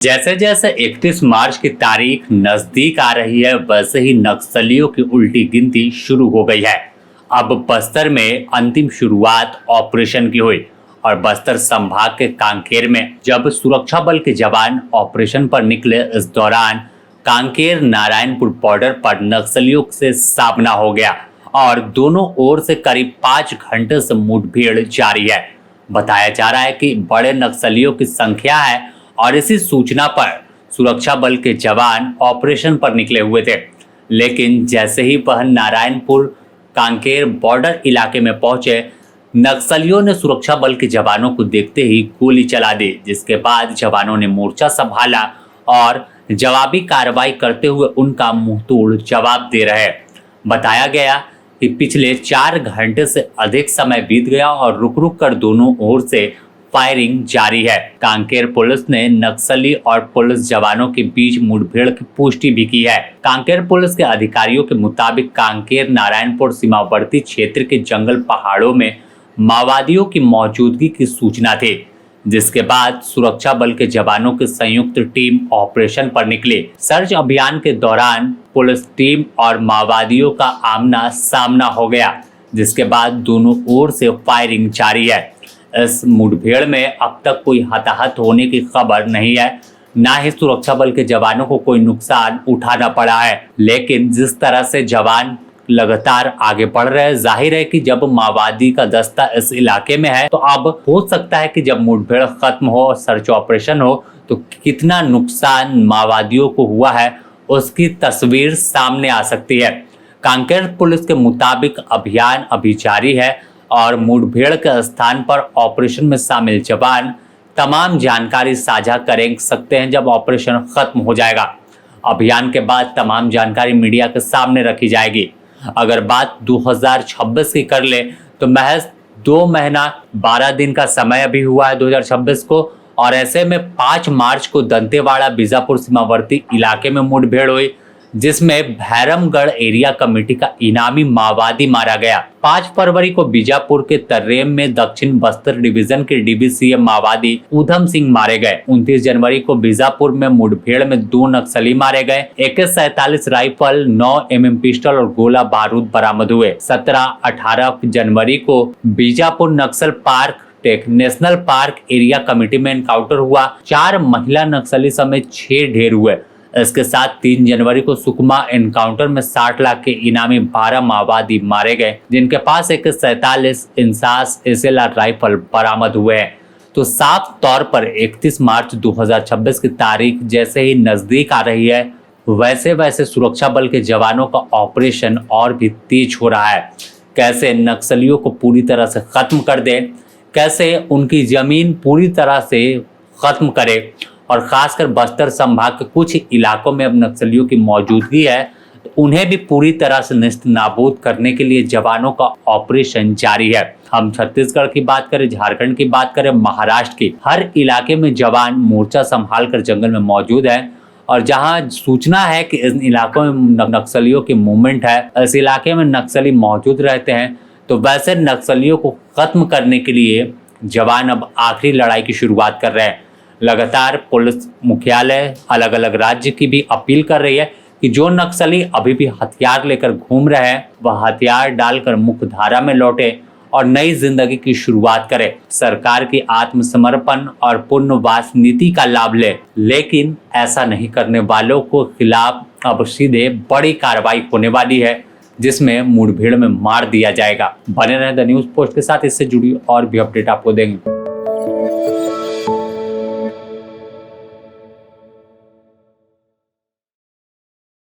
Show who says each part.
Speaker 1: जैसे जैसे 31 मार्च की तारीख नजदीक आ रही है, वैसे ही नक्सलियों की उल्टी गिनती शुरू हो गई है। अब बस्तर में अंतिम शुरुआत ऑपरेशन की हुई और बस्तर संभाग के कांकेर में जब सुरक्षा बल के जवान ऑपरेशन पर निकले, इस दौरान कांकेर नारायणपुर बॉर्डर पर नक्सलियों से सामना हो गया और दोनों ओर से करीब 5 घंटे से मुठभेड़ जारी है। बताया जा रहा है कि बड़े नक्सलियों की संख्या है और इसी सूचना पर सुरक्षा बल के जवान ऑपरेशन पर निकले हुए थे। लेकिन जैसे ही वह नारायणपुर कांकेर बॉर्डर इलाके में पहुंचे, नक्सलियों ने सुरक्षा बल के जवानों को देखते ही गोली चला दी, जिसके बाद जवानों ने मोर्चा संभाला और जवाबी कार्रवाई करते हुए उनका मुंहतोड़ जवाब दे रहे। बताया गया कि पिछले 4 घंटे से अधिक समय बीत गया और रुक रुक कर दोनों ओर से फायरिंग जारी है। कांकेर पुलिस ने नक्सली और पुलिस जवानों के बीच मुठभेड़ की पुष्टि भी की है। कांकेर पुलिस के अधिकारियों के मुताबिक कांकेर नारायणपुर सीमावर्ती क्षेत्र के जंगल पहाड़ों में माओवादियों की मौजूदगी की सूचना थी, जिसके बाद सुरक्षा बल के जवानों की संयुक्त टीम ऑपरेशन पर निकली। सर्च अभियान के दौरान पुलिस टीम और माओवादियों का आमना सामना हो गया, जिसके बाद दोनों ओर से फायरिंग जारी है। इस मुठभेड़ में अब तक कोई हताहत होने की खबर नहीं है, ना ही सुरक्षा बल के जवानों को कोई नुकसान उठाना पड़ा है। लेकिन जिस तरह से जवान लगातार आगे बढ़ रहे हैं, जाहिर है कि जब माओवादी का दस्ता इस इलाके में है तो अब हो सकता है कि जब मुठभेड़ खत्म हो, सर्च ऑपरेशन हो, तो कितना नुकसान माओवादियों को हुआ है उसकी तस्वीर सामने आ सकती है। कांकेर पुलिस के मुताबिक अभियान अभी जारी है और मुठभेड़ के स्थान पर ऑपरेशन में शामिल जवान तमाम जानकारी साझा कर सकते हैं जब ऑपरेशन खत्म हो जाएगा। अभियान के बाद तमाम जानकारी मीडिया के सामने रखी जाएगी। अगर बात 2026 की कर ले तो महज 2 महीना 12 दिन का समय अभी हुआ है 2026 को, और ऐसे में 5 मार्च को दंतेवाड़ा बीजापुर सीमावर्ती इलाके में मुठभेड़ हुई, जिसमें भैरमगढ़ एरिया कमेटी का इनामी माओवादी मारा गया। 5 फरवरी को बीजापुर के तर्रेम में दक्षिण बस्तर डिवीजन के डीबीसीएम माओवादी उधम सिंह मारे गए। 29 जनवरी को बीजापुर में मुठभेड़ में 2 नक्सली मारे गए। AK-47 राइफल, 9 mm पिस्टल और गोला बारूद बरामद हुए। 17-18 जनवरी को Bijapur Naxal park national park area committee में एनकाउंटर हुआ। 4 महिला नक्सली समेत 6 ढेर हुए। इसके साथ 3 जनवरी को सुकमा एनकाउंटर में 60 लाख के इनामी 12 माओवादी मारे गए, जिनके पास AK-47 इंसास SLR राइफल बरामद हुए हैं। तो साफ तौर पर 31 मार्च 2026 की तारीख जैसे ही नजदीक आ रही है, वैसे वैसे सुरक्षा बल के जवानों का ऑपरेशन और भी तेज हो रहा है। कैसे नक्सलियों को पूरी तरह से खत्म कर दे, कैसे उनकी जमीन पूरी तरह से खत्म करे, और खासकर बस्तर संभाग के कुछ इलाकों में अब नक्सलियों की मौजूदगी है, तो उन्हें भी पूरी तरह से नेस्त नाबूद करने के लिए जवानों का ऑपरेशन जारी है। हम छत्तीसगढ़ की बात करें, झारखंड की बात करें, महाराष्ट्र की, हर इलाके में जवान मोर्चा संभाल कर जंगल में मौजूद है। और जहां सूचना है कि इन इलाकों में नक्सलियों की मूवमेंट है, इस इलाके में नक्सली मौजूद रहते हैं, तो वैसे नक्सलियों को खत्म करने के लिए जवान अब आखिरी लड़ाई की शुरुआत कर रहे हैं। लगातार पुलिस मुख्यालय अलग अलग राज्य की भी अपील कर रही है कि जो नक्सली अभी भी हथियार लेकर घूम रहे हैं, वह हथियार डालकर मुख्य धारा में लौटे और नई जिंदगी की शुरुआत करे। सरकार की आत्मसमर्पण और पुनर्वास नीति का लाभ ले, लेकिन ऐसा नहीं करने वालों को खिलाफ अब सीधे बड़ी कार्रवाई होने वाली है, जिसमें मुठभेड़ में मार दिया जाएगा। बने रहें द न्यूज़ पोस्ट के साथ, इससे जुड़ी और भी अपडेट आपको देंगे।